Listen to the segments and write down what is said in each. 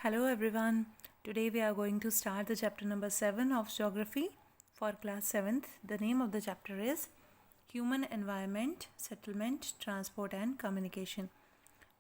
Hello everyone. Today we are going to start the chapter number 7 of Geography for class 7th. The name of the chapter is Human Environment, Settlement, Transport and Communication.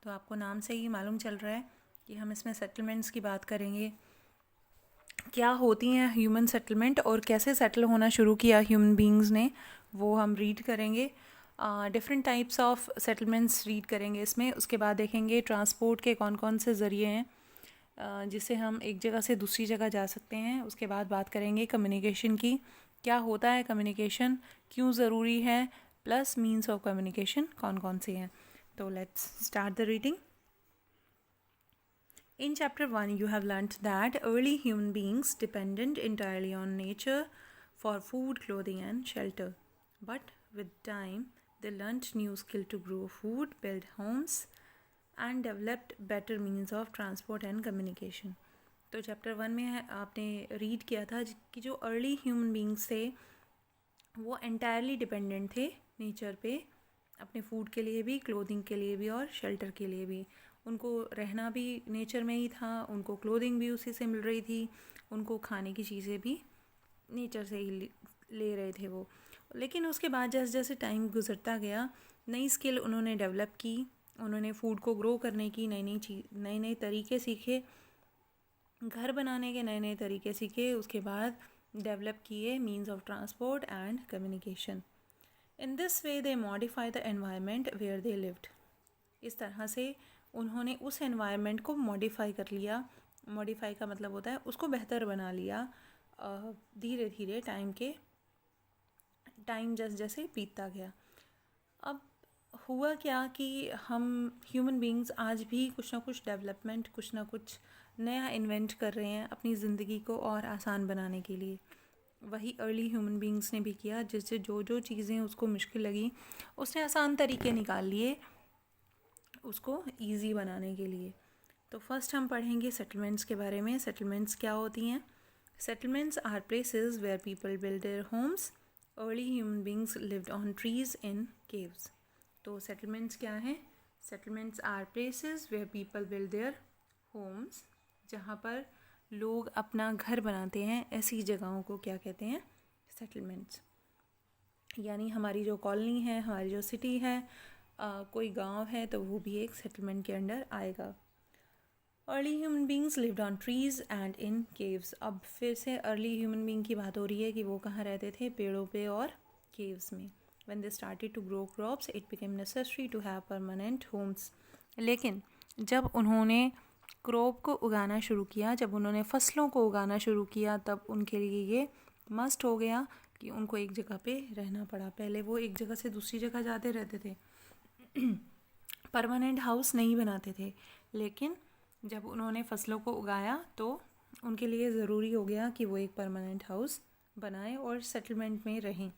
तो आपको नाम से ही मालूम चल रहा है कि हम इसमें सेटलमेंट्स की बात करेंगे, क्या होती हैं ह्यूमन सेटलमेंट और कैसे सेटल होना शुरू किया ह्यूमन बींग्स ने, वो हम रीड करेंगे. Different types of settlements read करेंगे इसमें. उसके बाद देखेंगे ट्रांसपोर्ट के कौन कौन से ज़रिए हैं जिससे हम एक जगह से दूसरी जगह जा सकते हैं. उसके बाद बात करेंगे कम्युनिकेशन की, क्या होता है कम्युनिकेशन, क्यों ज़रूरी है, प्लस मीन्स ऑफ कम्युनिकेशन कौन कौन से हैं. तो let's start the reading. In chapter 1, you have learnt that early human beings depended entirely on nature for food, clothing, and shelter. But with time, they learnt new skill to grow food, build homes, and developed better means of transport and communication. तो chapter 1 में है, आपने read किया था कि जो early human beings थे वो एंटायरली डिपेंडेंट थे नेचर पे, अपने फूड के लिए भी, क्लोथिंग के लिए भी और शेल्टर के लिए भी. उनको रहना भी नेचर में ही था, उनको क्लोथिंग भी उसी से मिल रही थी, उनको खाने की चीज़ें भी नेचर से ही ले रहे थे वो. लेकिन उसके बाद जैसे जैसे टाइम गुजरता गया, नई स्किल उन्होंने डेवलप की, उन्होंने फूड को ग्रो करने की नई नई तरीके सीखे, घर बनाने के नए नए तरीके सीखे. उसके बाद डेवलप किए means of transport and communication. In this way they modify the environment where they lived. इस तरह से उन्होंने उस एनवायरनमेंट को मॉडिफाई कर लिया. मॉडिफाई का मतलब होता है उसको बेहतर बना लिया धीरे धीरे टाइम जैसे जैसे बीतता गया. अब हुआ क्या कि हम ह्यूमन बींग्स आज भी कुछ ना कुछ डेवलपमेंट, कुछ ना कुछ नया इन्वेंट कर रहे हैं अपनी ज़िंदगी को और आसान बनाने के लिए. वही अर्ली ह्यूमन बींग्स ने भी किया, जिससे जो जो चीज़ें उसको मुश्किल लगी उसने आसान तरीके निकाल लिए उसको इजी बनाने के लिए. तो फर्स्ट हम पढ़ेंगे सेटलमेंट्स के बारे में. सेटलमेंट्स क्या होती हैं? Settlements are places where people build their homes. Early human beings lived on trees in caves. तो सेटलमेंट्स क्या हैं? Settlements are places where people build their homes. जहाँ पर लोग अपना घर बनाते हैं, ऐसी जगहों को क्या कहते हैं? सेटलमेंट्स. यानी हमारी जो कॉलोनी है, हमारी जो सिटी है, कोई गांव है, तो वो भी एक सेटलमेंट के अंडर आएगा. Early human beings lived on trees and in caves. अब फिर से अर्ली ह्यूमन बींग की बात हो रही है कि वो कहाँ रहते थे? पेड़ों पे और केव्स में. When they started to grow crops, it became necessary to have permanent homes. लेकिन जब उन्होंने क्रॉप को उगाना शुरू किया, जब उन्होंने फसलों को उगाना शुरू किया, तब उनके लिए ये मस्ट हो गया कि उनको एक जगह पे रहना पड़ा. पहले वो एक जगह से दूसरी जगह जाते रहते थे, परमानेंट हाउस नहीं बनाते थे. लेकिन जब उन्होंने फसलों को उगाया तो उनके लिए ज़रूरी हो गया कि वो एक परमानेंट हाउस बनाएं और सेटलमेंट में रहें.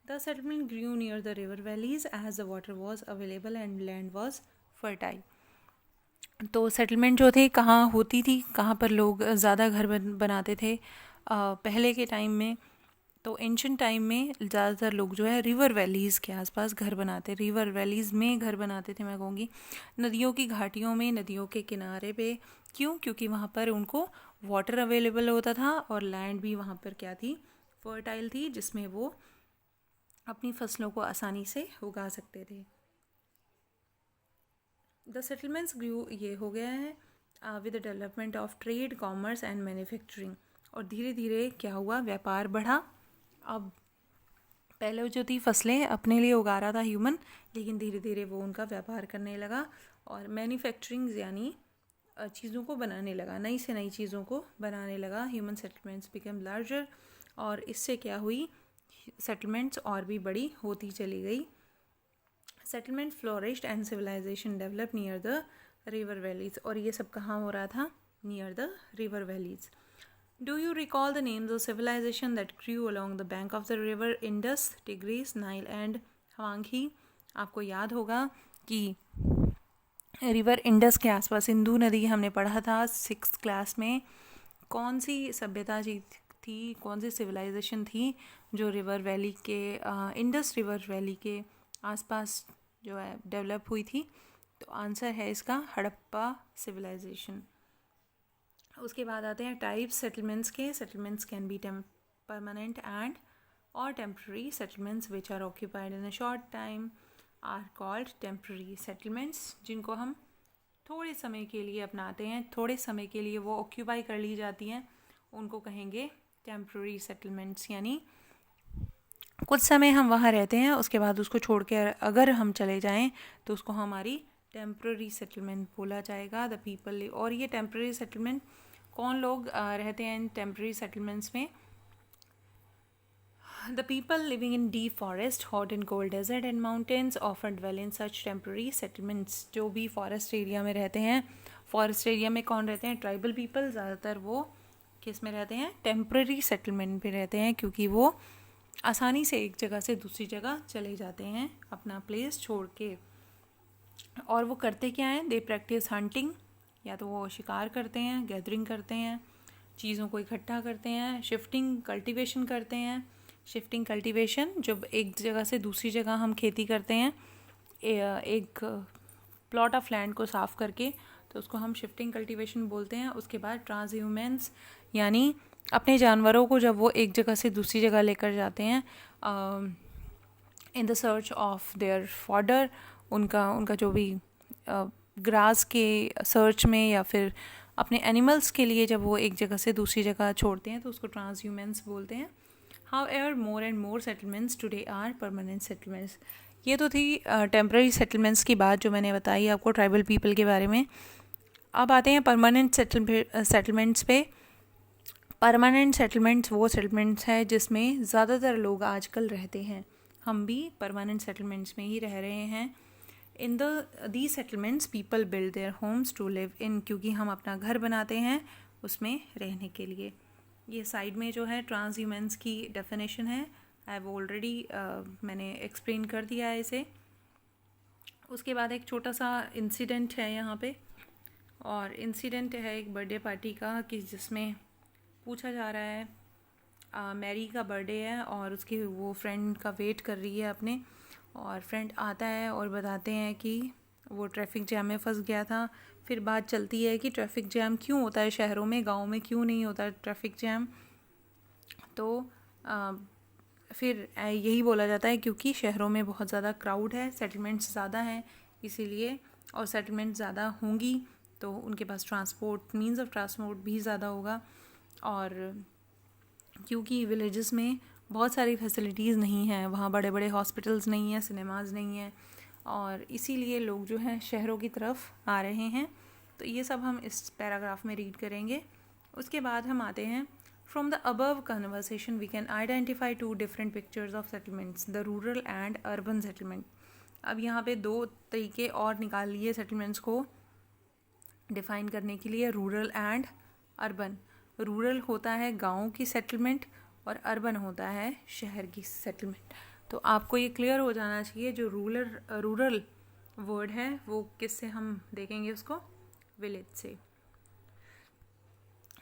The settlement grew near the river valleys as the water was available and land was fertile. तो सेटलमेंट जो थे कहाँ होती थी, कहाँ पर लोग ज़्यादा घर बनाते थे पहले के टाइम में? तो एंशंट टाइम में ज़्यादातर लोग जो है रिवर वैलीज़ के आसपास घर बनाते, रिवर वैलीज़ में घर बनाते थे. मैं कहूँगी नदियों की घाटियों में, नदियों के किनारे पे. क्यों? क्योंकि वहाँ पर उनको वाटर अवेलेबल होता था और लैंड भी वहाँ पर क्या थी? फर्टाइल थी, जिसमें वो अपनी फसलों को आसानी से उगा सकते थे. द सेटलमेंट्स ग्रू, ये हो गया है with the development of trade, commerce and manufacturing. और धीरे धीरे क्या हुआ? व्यापार बढ़ा. अब पहले जो थी फसलें अपने लिए उगा रहा था ह्यूमन, लेकिन धीरे धीरे वो उनका व्यापार करने लगा और मैन्युफैक्चरिंग यानी चीज़ों को बनाने लगा, नई से नई चीज़ों को बनाने लगा. ह्यूमन सेटलमेंट्स बिकम लार्जर, और इससे क्या हुई? सेटलमेंट्स और भी बड़ी होती चली गई. Settlement flourished and civilisation develop near the river valleys. और ये सब कहाँ हो रहा था? Near the river valleys. Do you recall the names of civilisation that grew along the bank of the river Indus, Tigris, Nile and हवांगी? आपको याद होगा कि रिवर इंडस के आसपास सिंधु नदी हमने पढ़ा था 6th क्लास में. कौन सी सभ्यता थी, कौन सी सिविलाइजेशन थी जो रिवर वैली के इंडस रिवर वैली के आसपास जो है डेवलप हुई थी? तो आंसर है इसका हड़प्पा सिविलाइजेशन. उसके बाद आते हैं टाइप्स सेटलमेंट्स के। Settlements can be permanent and और temporary. Settlements which are occupied in a short time are called temporary settlements. जिनको हम थोड़े समय के लिए अपनाते हैं, थोड़े समय के लिए वो ऑक्यूपाई कर ली जाती हैं, उनको कहेंगे टेम्प्रेरी सेटलमेंट्स। यानी कुछ समय हम वहाँ रहते हैं, उसके बाद उसको छोड़ के अगर हम चले जाएं तो उसको हमारी टेम्प्रेरी सेटलमेंट बोला जाएगा। द पीपल, और ये टेम्प्रेरी सेटलमेंट कौन लोग रहते हैं इन टेम्प्रेरी सेटलमेंट्स में? The people living in deep forest, hot and cold desert and mountains often dwell in such temporary settlements। जो भी फॉरेस्ट एरिया में रहते हैं, फॉरेस्ट एरिया में कौन रहते हैं? Tribal people. ज़्यादातर वो किस में रहते हैं? टेम्प्रेरी सेटलमेंट पे रहते हैं, क्योंकि वो आसानी से एक जगह से दूसरी जगह चले जाते हैं अपना प्लेस छोड़ के। और वो करते क्या हैं? दे प्रैक्टिस हंटिंग, या तो वो शिकार करते हैं, गैदरिंग करते हैं, चीज़ों को इकट्ठा करते हैं। शिफ्टिंग कल्टीवेशन करते हैं। शिफ्टिंग कल्टीवेशन, जब एक जगह से दूसरी जगह हम खेती करते हैं एक प्लॉट ऑफ लैंड को साफ़ करके, तो उसको हम शिफ्टिंग कल्टीवेशन बोलते हैं। उसके बाद ट्रांसह्यूमेंस, यानी अपने जानवरों को जब वो एक जगह से दूसरी जगह लेकर जाते हैं in the search of their fodder, उनका जो भी ग्रास के सर्च में या फिर अपने एनिमल्स के लिए जब वो एक जगह से दूसरी जगह छोड़ते हैं तो उसको ट्रांसह्यूमेंस बोलते हैं। However, more and more settlements today are permanent settlements। ये तो थी टेम्पररी सेटलमेंट्स की बात जो मैंने बताई आपको ट्राइबल पीपल के बारे में। अब आते हैं परमानेंट सेटलमेंट्स पे। परमानेंट सेटलमेंट्स वो सेटलमेंट्स है जिसमें ज़्यादातर लोग आजकल रहते हैं। हम भी परमानेंट सेटलमेंट्स में ही रह रहे हैं। In the settlements people build their homes to live in, क्योंकि हम अपना घर बनाते हैं उसमें रहने के लिए। ये साइड में जो है ट्रांसह्यूमेंस की डेफिनेशन है, आई हैव ऑलरेडी मैंने एक्सप्लेन कर दिया है इसे। उसके बाद एक छोटा सा इंसिडेंट है यहाँ पे, और इंसिडेंट है एक बर्थडे पार्टी का कि जिसमें पूछा जा रहा है मैरी का बर्थडे है और उसकी वो फ्रेंड का वेट कर रही है अपने, और फ्रेंड आता है और बताते हैं कि वो ट्रैफिक जैम में फंस गया था। फिर बात चलती है कि ट्रैफिक जैम क्यों होता है शहरों में, गाँव में क्यों नहीं होता ट्रैफिक जैम। तो फिर यही बोला जाता है क्योंकि शहरों में बहुत ज़्यादा क्राउड है, सेटलमेंट्स ज़्यादा हैं इसीलिए, और सेटलमेंट ज़्यादा होंगी तो उनके पास ट्रांसपोर्ट, मींस ऑफ ट्रांसपोर्ट भी ज़्यादा होगा। और क्योंकि विलेजेस में बहुत सारी फैसिलिटीज़ नहीं हैं, वहाँ बड़े बड़े हॉस्पिटल्स नहीं हैं, सिनेमाज़ नहीं हैं, और इसीलिए लोग जो हैं शहरों की तरफ आ रहे हैं। तो ये सब हम इस पैराग्राफ में रीड करेंगे। उसके बाद हम आते हैं from the above conversation we can identify two different pictures of settlements, the rural and urban settlement. अब यहाँ पे दो तरीके और निकाल लिए सेटलमेंट्स को डिफ़ाइन करने के लिए, रूरल एंड अर्बन। रूरल होता है गाँव की सेटलमेंट और अर्बन होता है शहर की सेटलमेंट। तो आपको ये क्लियर हो जाना चाहिए, जो रूरल वर्ड है वो किससे हम देखेंगे उसको, विलेज से।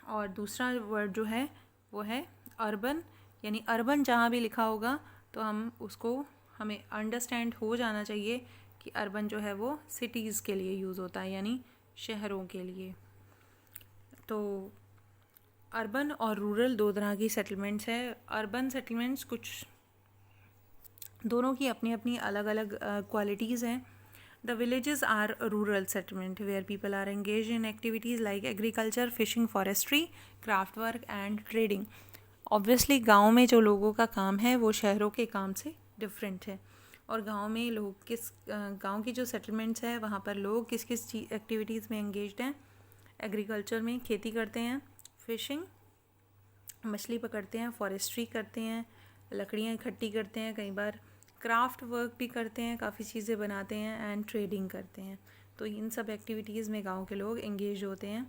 और दूसरा वर्ड जो है वो है अर्बन, यानी अर्बन जहाँ भी लिखा होगा तो हम उसको, हमें अंडरस्टैंड हो जाना चाहिए कि अर्बन जो है वो सिटीज़ के लिए यूज़ होता है, यानी शहरों के लिए। तो अर्बन और रूरल दो तरह की सेटलमेंट्स है। अर्बन सेटलमेंट्स कुछ, दोनों की अपनी अपनी अलग अलग क्वालिटीज़ हैं। The villages are rural settlement where people are engage in activities like agriculture, fishing, forestry, craft work and trading. Obviously गाँव में जो लोगों का काम है वो शहरों के काम से डिफरेंट है। और गाँव में लोग गाँव की जो सेटलमेंट्स है वहाँ पर लोग किस किस एक्टिविटीज़ में एंगेज्ड हैं? एग्रीकल्चर में खेती करते हैं, फिशिंग मछली पकड़ते हैं, फॉरेस्ट्री करते हैं, लकड़ियाँ इकट्ठी करते हैं, कई बार क्राफ्ट वर्क भी करते हैं, काफ़ी चीज़ें बनाते हैं, एंड ट्रेडिंग करते हैं। तो इन सब एक्टिविटीज़ में गांव के लोग एंगेज होते हैं।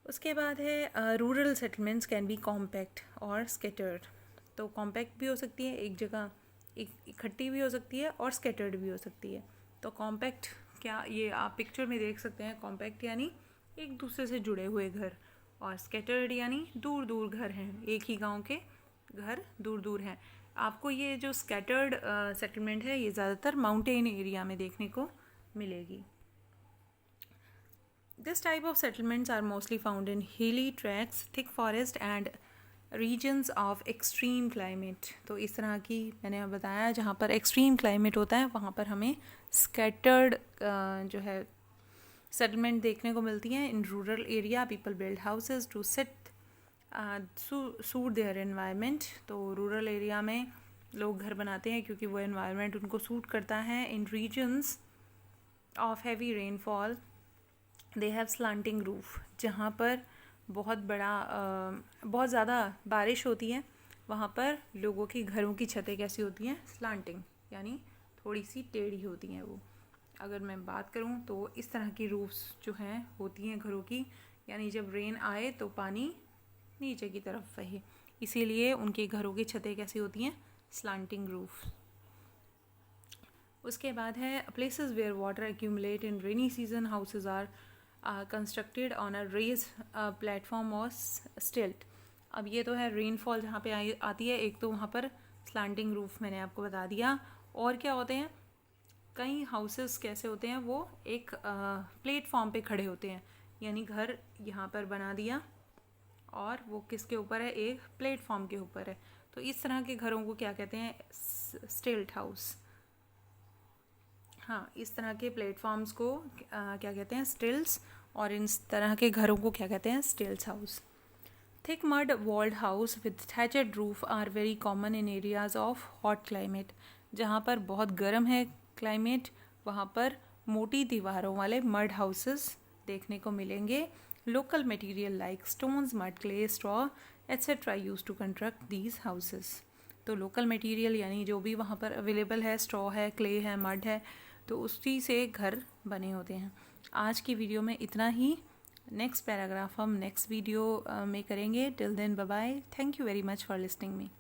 उसके बाद है rural settlements can B compact और स्कैटर्ड। तो कॉम्पैक्ट भी हो सकती है, एक जगह इकट्ठी भी हो सकती है, और स्कैटर्ड भी हो सकती है। तो कॉम्पैक्ट क्या, ये आप पिक्चर में देख सकते हैं। कॉम्पैक्ट यानी एक दूसरे से जुड़े हुए घर, और स्कैटर्ड यानी दूर दूर घर हैं, एक ही गांव के घर दूर दूर हैं। आपको ये जो स्कैटर्ड सेटलमेंट है ये ज़्यादातर माउंटेन एरिया में देखने को मिलेगी। This type of settlements are mostly found in hilly tracts, thick forest and regions of extreme climate. तो इस तरह की मैंने बताया जहाँ पर extreme climate होता है वहाँ पर हमें scattered जो है settlement देखने को मिलती हैं. In rural area people build houses to suit their environment. तो rural area में लोग घर बनाते हैं क्योंकि वो environment उनको suit करता है. In regions of heavy rainfall they have slanting roof. जहाँ पर बहुत ज़्यादा बारिश होती है वहाँ पर लोगों की घरों की छतें कैसी होती हैं, स्लांटिंग, यानी थोड़ी सी टेढ़ी होती हैं. वो अगर मैं बात करूँ तो इस तरह की रूफ्स जो हैं होती हैं घरों की, यानी जब रेन आए तो पानी नीचे की तरफ बहे, इसीलिए उनके घरों की छतें कैसी होती हैं, स्लांटिंग रूफ. उसके बाद है places where water accumulate in rainy season. Houses are constructed on a raise platform और स्टिल्ट. अब ये तो है रेनफॉल जहाँ पे आती है. एक तो वहाँ पर स्लांटिंग रूफ मैंने आपको बता दिया. और क्या होते हैं, कई हाउसेस कैसे होते हैं, वो एक प्लेटफॉर्म पे खड़े होते हैं, यानी घर यहाँ पर बना दिया और वो किसके ऊपर है, एक प्लेटफॉर्म के ऊपर है. तो इस तरह के घरों को क्या कहते हैं, स्टिल्ट हाउस. हाँ, इस तरह के प्लेटफॉर्म्स को क्या कहते हैं, स्टिल्ट्स. और इन तरह के घरों को क्या कहते हैं, stilts house. Thick mud walled house with thatched roof are very common in areas of hot climate. जहाँ पर बहुत गर्म है क्लाइमेट वहाँ पर मोटी दीवारों वाले मड हाउसेस देखने को मिलेंगे. Local material like stones, mud, clay, straw etcetera use to construct these houses. तो लोकल मटेरियल यानी जो भी वहाँ पर अवेलेबल है, स्ट्रॉ है, क्ले है, मड है, तो उसी से घर बने होते हैं. आज की वीडियो में इतना ही. नेक्स्ट पैराग्राफ हम नेक्स्ट वीडियो में करेंगे. Till then bye bye. Thank you very much for listening me.